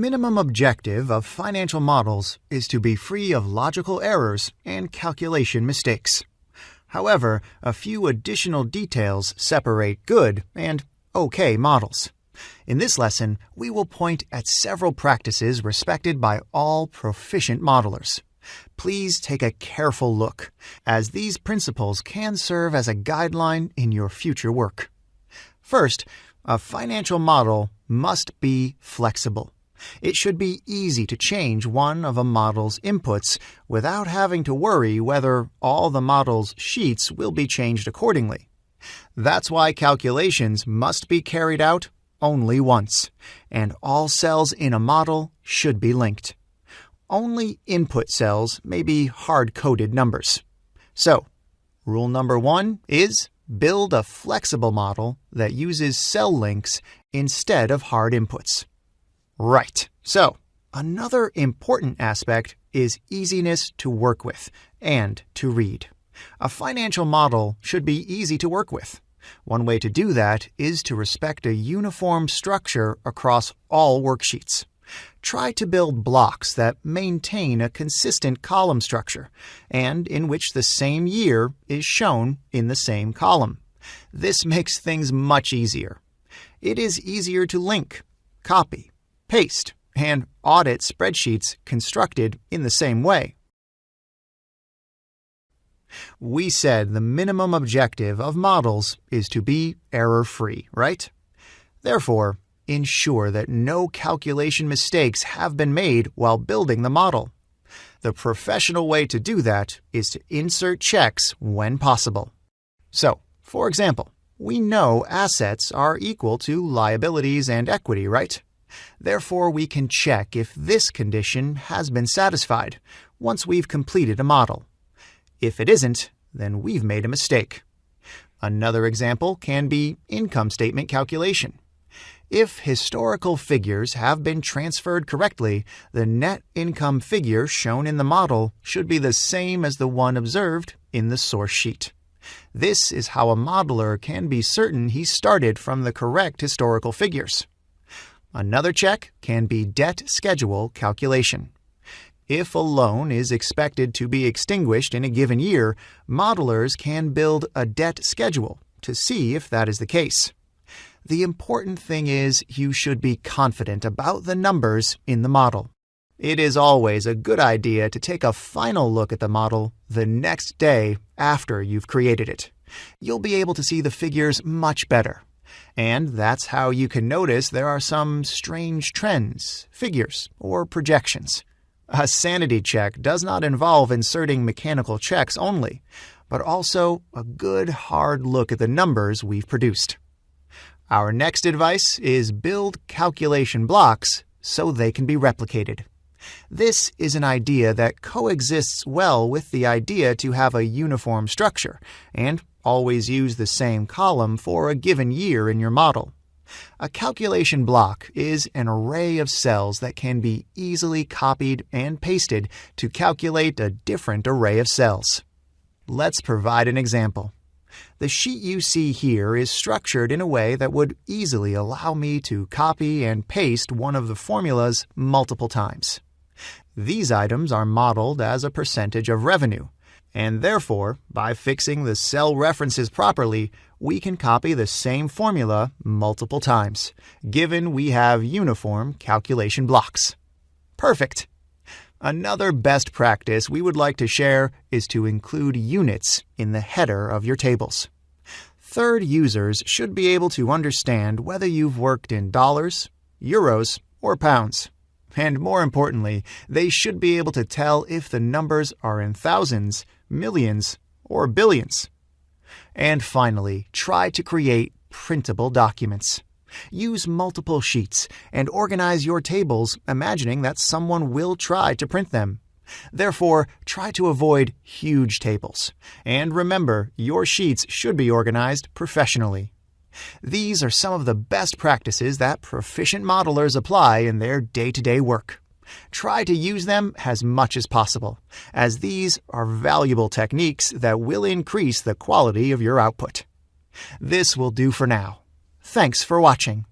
minimum objective of financial models is to be free of logical errors and calculation mistakes. However, a few additional details separate good and okay models. In this lesson, we will point at several practices respected by all proficient modelers. Please take a careful look, as these principles can serve as a guideline in your future work. First, a financial model must be flexible. It should be easy to change one of a model's inputs without having to worry whether all the model's sheets will be changed accordingly. That's why calculations must be carried out only once, and all cells in a model should be linked. Only input cells may be hard-coded numbers. So, rule number 1 is build a flexible model that uses cell links instead of hard inputs. Right. So, another important aspect is easiness to work with and to read. A financial model should be easy to work with. One way to do that is to respect a uniform structure across all worksheets. Try to build blocks that maintain a consistent column structure and in which the same year is shown in the same column. This makes things much easier. It is easier to link, copy, paste, and audit spreadsheets constructed in the same way. We said the minimum objective of models is to be error-free, right? Therefore, ensure that no calculation mistakes have been made while building the model. The professional way to do that is to insert checks when possible. So, for example, we know assets are equal to liabilities and equity, right? Therefore, we can check if this condition has been satisfied once we've completed a model. If it isn't, then we've made a mistake. Another example can be income statement calculation. If historical figures have been transferred correctly, the net income figure shown in the model should be the same as the one observed in the source sheet. This is how a modeler can be certain he started from the correct historical figures. Another check can be debt schedule calculation. If a loan is expected to be extinguished in a given year, modelers can build a debt schedule to see if that is the case. The important thing is you should be confident about the numbers in the model. It is always a good idea to take a final look at the model the next day after you've created it. You'll be able to see the figures much better. And that's how you can notice there are some strange trends, figures, or projections. A sanity check does not involve inserting mechanical checks only, but also a good hard look at the numbers we've produced. Our next advice is build calculation blocks so they can be replicated. This is an idea that coexists well with the idea to have a uniform structure and always use the same column for a given year in your model. A calculation block is an array of cells that can be easily copied and pasted to calculate a different array of cells. Let's provide an example. The sheet you see here is structured in a way that would easily allow me to copy and paste one of the formulas multiple times. These items are modeled as a percentage of revenue, and therefore, by fixing the cell references properly, we can copy the same formula multiple times, given we have uniform calculation blocks. Perfect! Another best practice we would like to share is to include units in the header of your tables. Third users should be able to understand whether you've worked in dollars, euros, or pounds. And more importantly, they should be able to tell if the numbers are in thousands, millions, or billions. And finally, try to create printable documents. Use multiple sheets and organize your tables imagining that someone will try to print them. Therefore, try to avoid huge tables. And remember, your sheets should be organized professionally. These are some of the best practices that proficient modelers apply in their day-to-day work. Try to use them as much as possible, as these are valuable techniques that will increase the quality of your output. This will do for now. Thanks for watching.